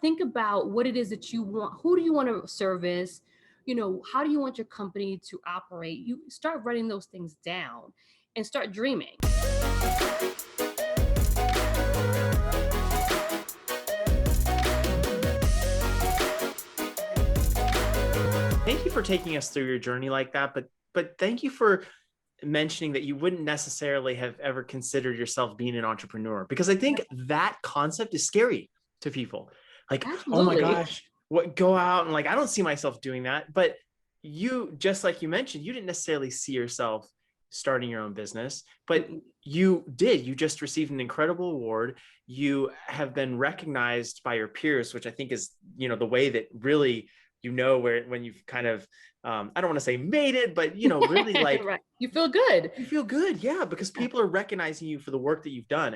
Think about what it is that you want. Who do you want to service? How do you want your company to operate? You start writing those things down and start dreaming. Thank you for taking us through your journey like that, but thank you for mentioning that you wouldn't necessarily have ever considered yourself being an entrepreneur, because I think that concept is scary to people. Like, oh my Absolutely. gosh, what, go out and like, I don't see myself doing that. But you, just like you mentioned, you didn't necessarily see yourself starting your own business, but you did. You just received an incredible award. You have been recognized by your peers, which I think is, the way that really, where, when you've kind of, I don't want to say made it, but, really like, Right. You feel good. you feel good. Yeah. Because people are recognizing you for the work that you've done.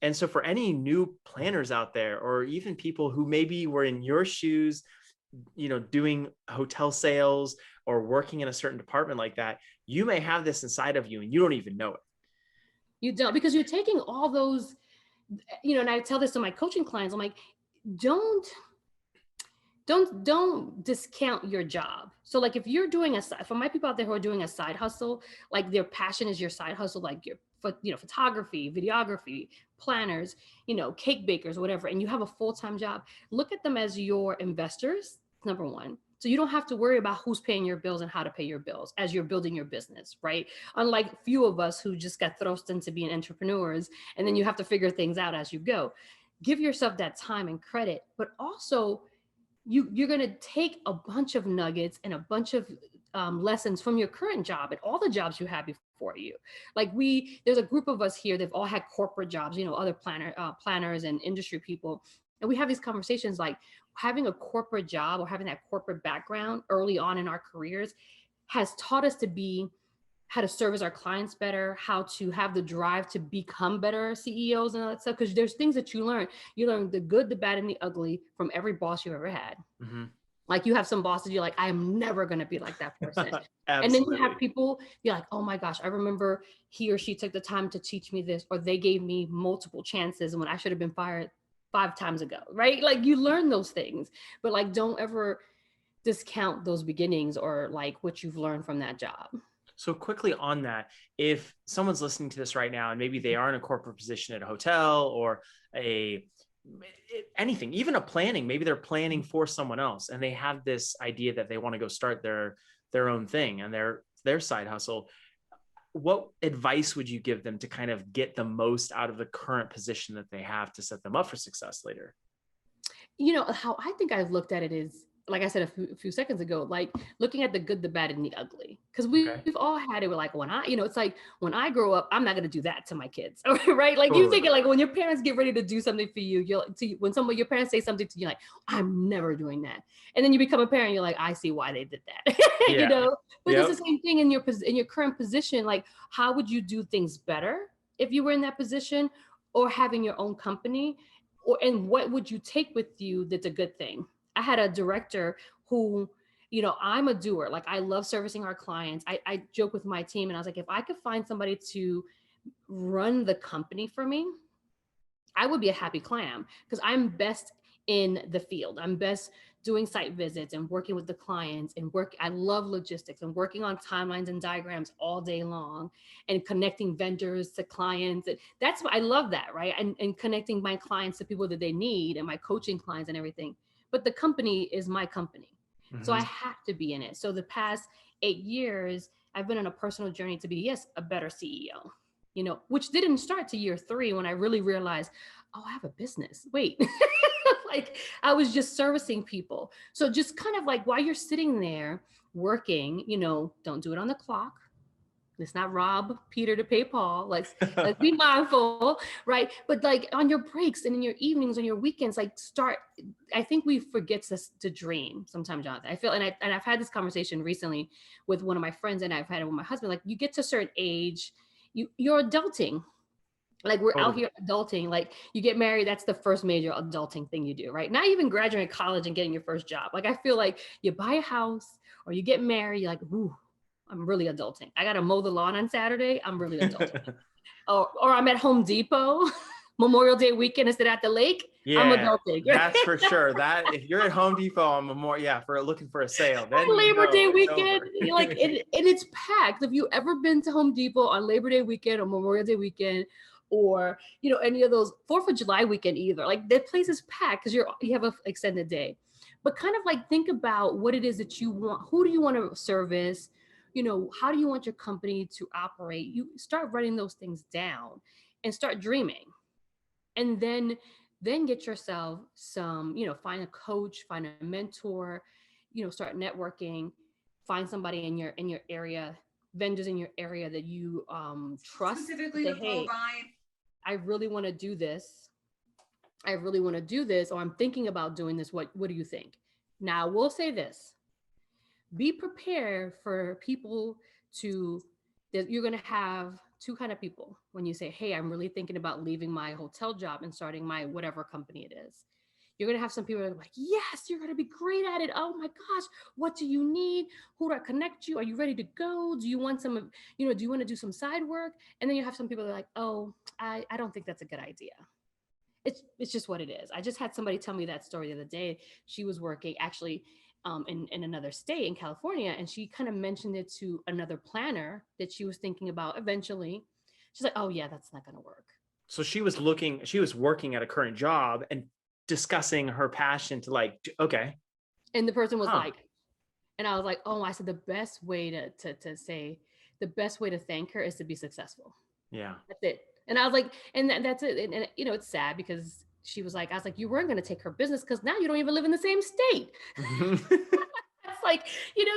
And so for any new planners out there, or even people who maybe were in your shoes, doing hotel sales or working in a certain department like that, you may have this inside of you and you don't even know it. You don't, because you're taking all those, and I tell this to my coaching clients, I'm like, don't discount your job. So like if you're doing for my people out there who are doing a side hustle, like their passion is your side hustle, like your photography, videography, planners, cake bakers, whatever, and you have a full-time job, look at them as your investors, number one. So you don't have to worry about who's paying your bills and how to pay your bills as you're building your business, right? Unlike few of us who just got thrust into being entrepreneurs, and then you have to figure things out as you go. Give yourself that time and credit, but also you're going to take a bunch of nuggets and a bunch of lessons from your current job and all the jobs you had before you. Like there's a group of us here, they've all had corporate jobs, other planners and industry people. And we have these conversations, like having a corporate job or having that corporate background early on in our careers has taught us how to service our clients better, how to have the drive to become better CEOs and all that stuff. Because there's things that you learn. You learn the good, the bad, and the ugly from every boss you've ever had. Mm-hmm. Like you have some bosses, you're like, I am never going to be like that person. And then you have people, you're like, oh my gosh, I remember he or she took the time to teach me this, or they gave me multiple chances when I should have been fired 5 times ago, right? Like you learn those things, but like don't ever discount those beginnings or like what you've learned from that job. So quickly on that, if someone's listening to this right now and maybe they are in a corporate position at a hotel or anything, even a planning, maybe they're planning for someone else and they have this idea that they want to go start their own thing and their side hustle, what advice would you give them to kind of get the most out of the current position that they have to set them up for success later? How I think I've looked at it is, like I said a few seconds ago, like looking at the good, the bad, and the ugly. Because we've all had it. We're like, it's like when I grow up, I'm not going to do that to my kids, right? Like you think it, like when your parents get ready to do something for you, when your parents say something to you, like, I'm never doing that, and then you become a parent, you're like, I see why they did that, But it's the same thing in your current position. Like, how would you do things better if you were in that position, or having your own company, and what would you take with you that's a good thing? I had a director who, I'm a doer. Like I love servicing our clients. I joke with my team and I was like, if I could find somebody to run the company for me, I would be a happy clam, because I'm best in the field. I'm best doing site visits and working with the clients I love logistics and working on timelines and diagrams all day long and connecting vendors to clients. That's what I love that, right? And connecting my clients to people that they need and my coaching clients and everything. But the company is my company. Mm-hmm. So I have to be in it. So the past 8 years, I've been on a personal journey to be, yes, a better CEO, which didn't start to year 3 when I really realized, oh, I have a business. Wait, like I was just servicing people. So just kind of like while you're sitting there working, don't do it on the clock. Let's not rob Peter to pay Paul. Let's be mindful, right? But like on your breaks and in your evenings, on your weekends, like I think we forget to dream sometimes, Jonathan. I feel, and I've had this conversation recently with one of my friends, and I've had it with my husband. Like you get to a certain age, you're adulting. Like we're out here adulting. Like you get married, that's the first major adulting thing you do, right? Not even graduating college and getting your first job. Like I feel like you buy a house or you get married, you're like, ooh, I'm really adulting. I got to mow the lawn on Saturday. I'm really adulting. or I'm at Home Depot Memorial Day weekend instead at the lake. I'm Yeah, adulting. that's for sure. That if you're at Home Depot, I'm a more, yeah, for looking for a sale, then On you Labor know Day it's weekend, over. like and it's packed. If you ever been to Home Depot on Labor Day weekend or Memorial Day weekend, or any of those 4th of July weekend either, like that place is packed because you have a extended day. But kind of like think about what it is that you want. Who do you want to service? How do you want your company to operate? You start writing those things down and start dreaming, and then get yourself some, find a coach, find a mentor, start networking, find somebody in your area, vendors in your area that you trust. Specifically Say, to fall hey, by. I really want to do this. I really want to do this, or I'm thinking about doing this. What do you think? Now, we'll say this: be prepared for people to that you're going to have two kind of people when you say, hey, I'm really thinking about leaving my hotel job and starting my whatever company it is. You're going to have some people that are like, yes, you're going to be great at it. Oh my gosh, what do you need? Who do I connect you? Are you ready to go? Do you want some, do you want to do some side work? And then you have some people that are like, oh, I don't think that's a good idea. It's just what it is. I just had somebody tell me that story the other day. She was working actually in another state in California, and she kind of mentioned it to another planner that she was thinking about eventually. She's like, oh yeah, that's not going to work. So she was working at a current job and discussing her passion to like, okay. And the person was like, and I was like, oh, I said the best way to say, the best way to thank her is to be successful. Yeah. That's it. And I was like, and that's it. And it's sad because she was like, I was like, you weren't going to take her business because now you don't even live in the same state. It's like,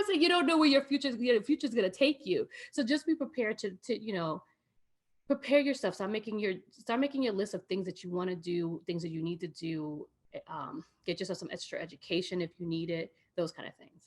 so you don't know where your future's going to take you. So just be prepared to prepare yourself. Start making your list of things that you want to do, things that you need to do. Get yourself some extra education if you need it, those kind of things.